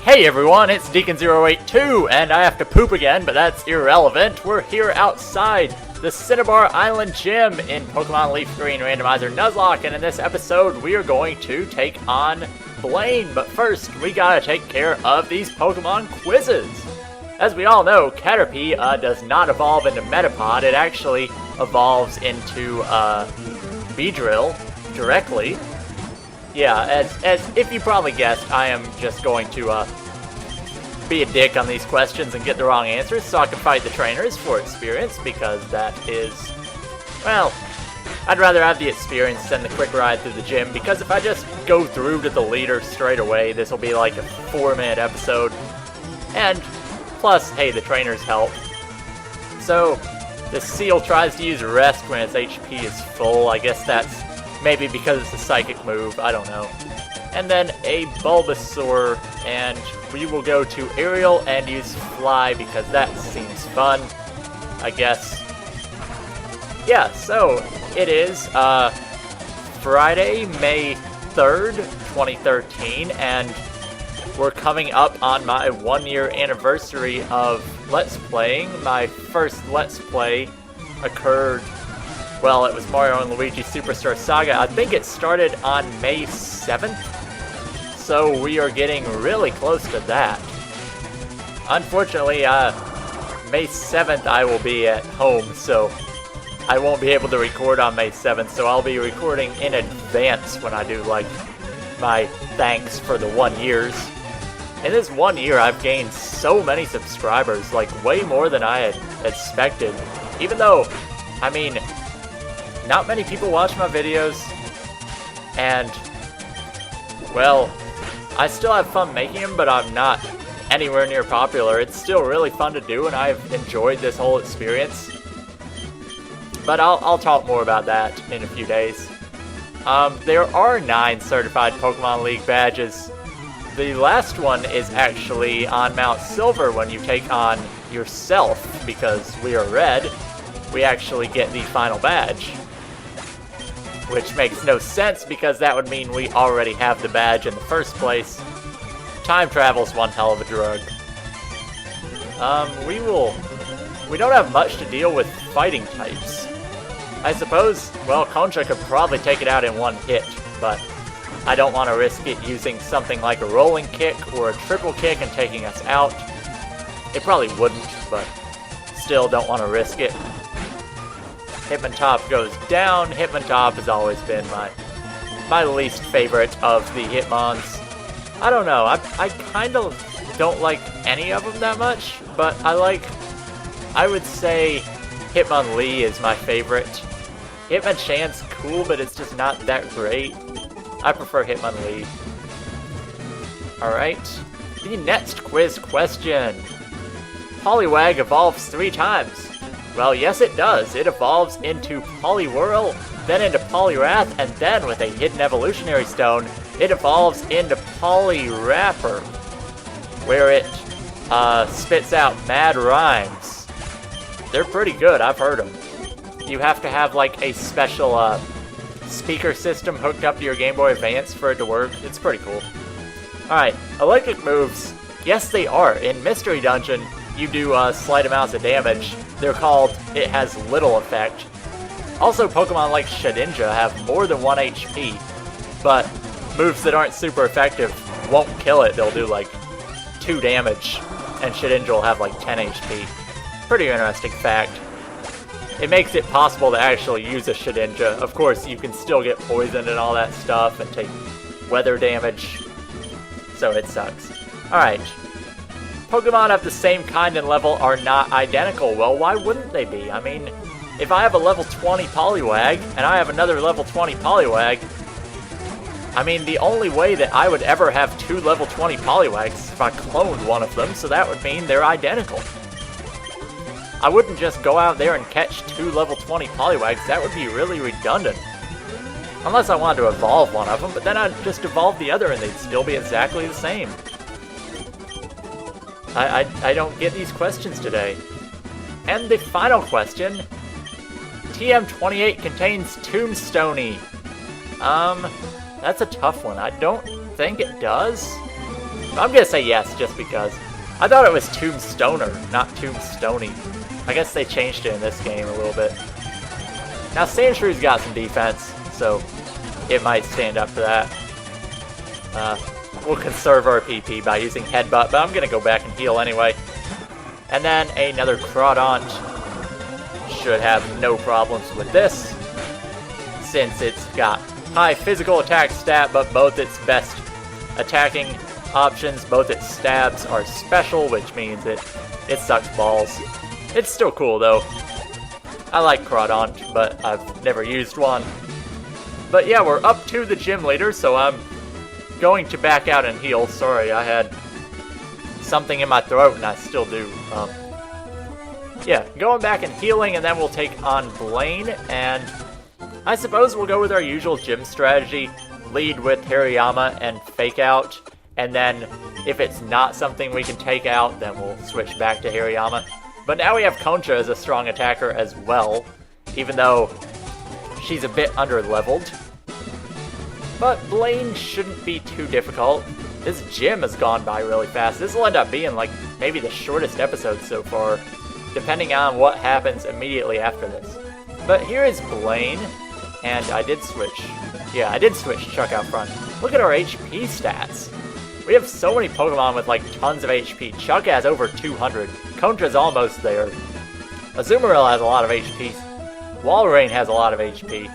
Hey everyone, it's Deacon082, and I have to poop again, but that's irrelevant. We're here outside the Cinnabar Island Gym in Pokemon LeafGreen Randomizer Nuzlocke, and in this episode we are going to take on Blaine. But first, we gotta take care of these Pokemon quizzes. As we all know, Caterpie does not evolve into Metapod, it actually evolves into Beedrill directly. Yeah, as if you probably guessed, I am just going to be a dick on these questions and get the wrong answers so I can fight the trainers for experience, because that is, well, I'd rather have the experience than the quick ride through the gym, because if I just go through to the leader straight away, this will be like a 4-minute episode, and plus, hey, the trainers help. So, the Seal tries to use Rest when its HP is full. I guess that's maybe because it's a psychic move, I don't know. And then a Bulbasaur, and we will go to Aerial and use Fly because that seems fun, I guess. Yeah, so it is Friday, May 3rd, 2013, and we're coming up on my 1-year anniversary of Let's Playing. My first Let's Play occurred, well, it was Mario & Luigi Superstar Saga. I think it started on May 7th, so we are getting really close to that. Unfortunately, May 7th I will be at home, so I won't be able to record on May 7th, so I'll be recording in advance when I do, like, my thanks for the 1 years. In this 1 year, I've gained so many subscribers, like, way more than I had expected. Even though, I mean, not many people watch my videos, and, well, I still have fun making them, but I'm not anywhere near popular. It's still really fun to do, and I've enjoyed this whole experience. But I'll talk more about that in a few days. There are 9 certified Pokemon League badges. The last one is actually on Mount Silver when you take on yourself, because we are red. We actually get the final badge. Which makes no sense, because that would mean we already have the badge in the first place. Time travel's one hell of a drug. We don't have much to deal with fighting types. I suppose, well, Concha could probably take it out in one hit, but I don't want to risk it using something like a rolling kick or a triple kick and taking us out. It probably wouldn't, but still don't want to risk it. Hitmontop goes down. Hitmontop has always been my least favorite of the Hitmons. I don't know, I kind of don't like any of them that much, but I would say Hitmonlee is my favorite. Hitmonchan's cool, but it's just not that great. I prefer Hitmonlee. Alright, the next quiz question. Poliwag evolves 3 times. Well, yes it does. It evolves into Poliwhirl, then into Poliwrath, and then with a hidden evolutionary stone, it evolves into Poliwrapper, where it spits out mad rhymes. They're pretty good, I've heard them. You have to have like a special speaker system hooked up to your Game Boy Advance for it to work. It's pretty cool. Alright, electric moves. Yes, they are. In Mystery Dungeon, you do slight amounts of damage. They're called It Has Little Effect. Also, Pokemon like Shedinja have more than 1 HP, but moves that aren't super effective won't kill it. They'll do like 2 damage, and Shedinja will have like 10 HP. Pretty interesting fact. It makes it possible to actually use a Shedinja. Of course, you can still get poisoned and all that stuff and take weather damage, so it sucks. Alright. Pokemon of the same kind and level are not identical. Well, why wouldn't they be? I mean, if I have a level 20 Poliwag, and I have another level 20 Poliwag, I mean, the only way that I would ever have 2 level 20 Poliwags is if I cloned one of them, so that would mean they're identical. I wouldn't just go out there and catch 2 level 20 Poliwags. That would be really redundant. Unless I wanted to evolve one of them, but then I'd just evolve the other and they'd still be exactly the same. I don't get these questions today. And the final question. TM38 contains Tombstoney. That's a tough one. I don't think it does. I'm gonna say yes, just because. I thought it was Tombstoner, not Tombstony. I guess they changed it in this game a little bit. Now, Sandshrews got some defense, so it might stand up for that. We'll conserve our PP by using Headbutt, but I'm gonna go back and heal anyway. And then another Crawdaunt. Should have no problems with this, since it's got high physical attack stat, but both its best attacking options, both its stabs are special, which means it sucks balls. It's still cool though. I like Crawdaunt, but I've never used one. But yeah, we're up to the gym leader, so I'm going to back out and heal. Sorry, I had something in my throat, and I still do. Yeah, going back and healing, and then we'll take on Blaine, and I suppose we'll go with our usual gym strategy. Lead with Hariyama and Fake Out, and then if it's not something we can take out, then we'll switch back to Hariyama. But now we have Concha as a strong attacker as well, even though she's a bit under-leveled. But Blaine shouldn't be too difficult. This gym has gone by really fast. This will end up being like maybe the shortest episode so far, depending on what happens immediately after this. But here is Blaine, and I did switch. Yeah, I did switch Chuck out front. Look at our HP stats. We have so many Pokemon with like tons of HP. Chuck has over 200. Concha's almost there. Azumarill has a lot of HP. Walrein has a lot of HP.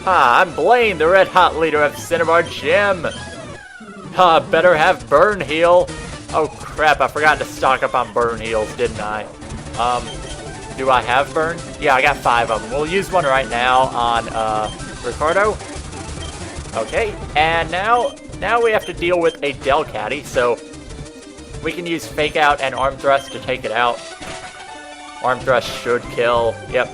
Ha, I'm Blaine, the red hot leader of Cinnabar Gym. Ha, better have Burn Heal. Oh crap, I forgot to stock up on Burn Heals, didn't I? Do I have Burn? Yeah, I got 5 of them. We'll use one right now on, Ricardo. Okay, and now we have to deal with a Delcatty, so we can use Fake Out and Arm Thrust to take it out. Arm Thrust should kill. Yep.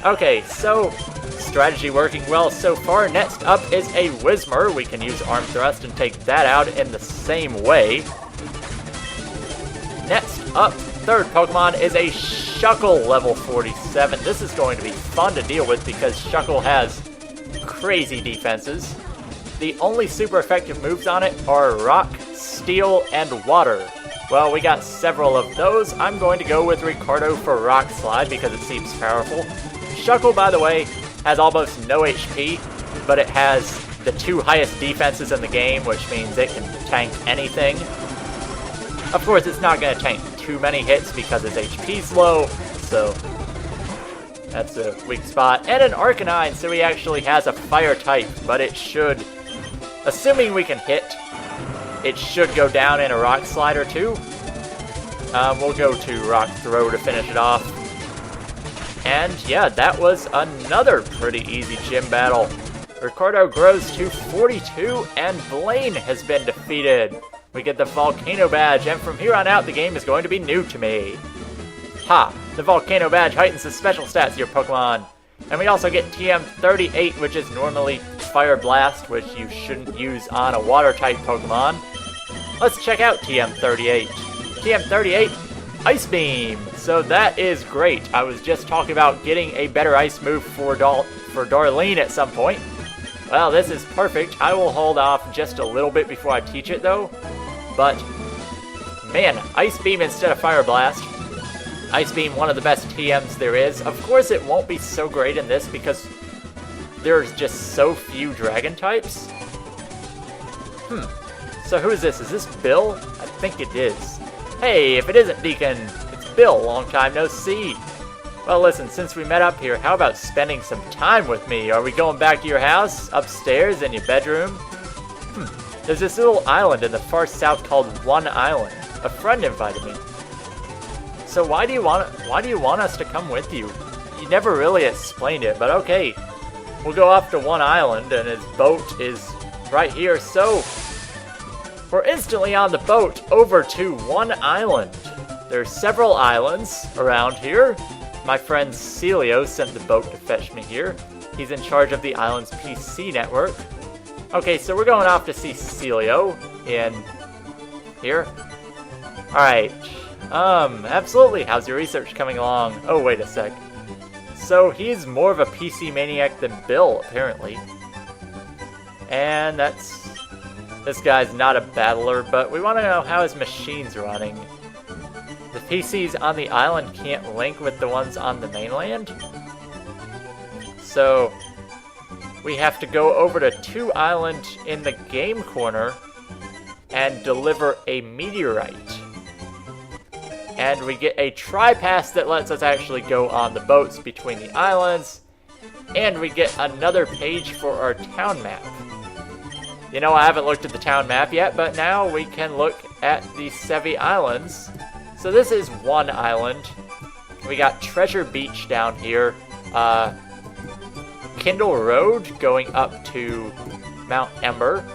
Okay, so strategy working well so far. Next up is a Whismur. We can use Arm Thrust and take that out in the same way. Next up, third Pokemon is a Shuckle, level 47. This is going to be fun to deal with because Shuckle has crazy defenses. The only super effective moves on it are Rock, Steel, and Water. Well, we got several of those. I'm going to go with Ricardo for Rock Slide because it seems powerful. Shuckle, by the way, has almost no HP, but it has the 2 highest defenses in the game, which means it can tank anything. Of course, it's not going to tank too many hits because its HP's low, so that's a weak spot. And an Arcanine, so he actually has a fire type, but it should, assuming we can hit, it should go down in a Rock Slide or 2. We'll go to Rock Throw to finish it off. And yeah, that was another pretty easy gym battle. Ricardo grows to 42, and Blaine has been defeated. We get the Volcano Badge, and from here on out, the game is going to be new to me. Ha! The Volcano Badge heightens the special stats of your Pokemon. And we also get TM38, which is normally Fire Blast, which you shouldn't use on a Water-type Pokemon. Let's check out TM38. TM38, Ice Beam! So that is great. I was just talking about getting a better ice move for Darlene at some point. Well, this is perfect. I will hold off just a little bit before I teach it, though. But, man, Ice Beam instead of Fire Blast. Ice Beam, one of the best TMs there is. Of course, it won't be so great in this because there's just so few Dragon types. So who is this? Is this Bill? I think it is. Hey, if it isn't Deacon, it's Bill. Long time no see. Well, listen, since we met up here, how about spending some time with me? Are we going back to your house? Upstairs in your bedroom? There's this little island in the far south called One Island. A friend invited me. So why do you want us to come with you? You never really explained it, but okay. We'll go off to One Island, and his boat is right here, so we're instantly on the boat over to One Island. There's several islands around here. My friend Celio sent the boat to fetch me here. He's in charge of the island's PC network. Okay, so we're going off to see Celio in here. Alright. Absolutely. How's your research coming along? Oh, wait a sec. So he's more of a PC maniac than Bill, apparently. And that's This guy's not a battler, but we want to know how his machine's running. The PCs on the island can't link with the ones on the mainland. So we have to go over to 2 Island in the game corner and deliver a meteorite. And we get a tri-pass that lets us actually go on the boats between the islands. And we get another page for our town map. You know, I haven't looked at the town map yet, but now we can look at the Sevi Islands. So this is 1 island. We got Treasure Beach down here. Kindle Road going up to Mount Ember.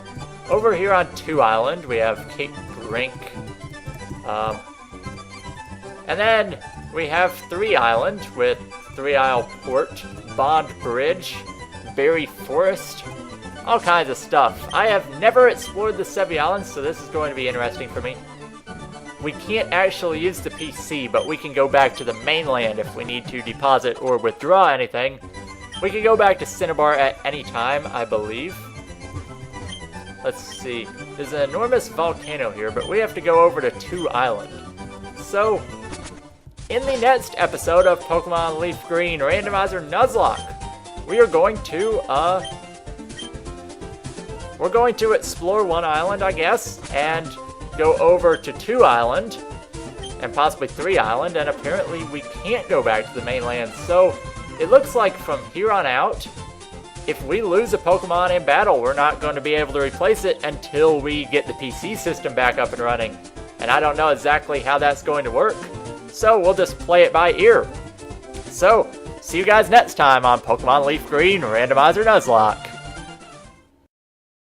Over here on 2 Island, we have Cape Brink. And then we have 3 Island with 3 Isle Port, Bond Bridge, Berry Forest, all kinds of stuff. I have never explored the Sevi Islands, so this is going to be interesting for me. We can't actually use the PC, but we can go back to the mainland if we need to deposit or withdraw anything. We can go back to Cinnabar at any time, I believe. Let's see. There's an enormous volcano here, but we have to go over to 2 Island. So, in the next episode of Pokemon Leaf Green Randomizer Nuzlocke, we are going to explore 1 island, I guess, and go over to 2 Island, and possibly 3 Island, and apparently we can't go back to the mainland. So it looks like from here on out, if we lose a Pokemon in battle, we're not going to be able to replace it until we get the PC system back up and running. And I don't know exactly how that's going to work, so we'll just play it by ear. So, see you guys next time on Pokemon Leaf Green Randomizer Nuzlocke.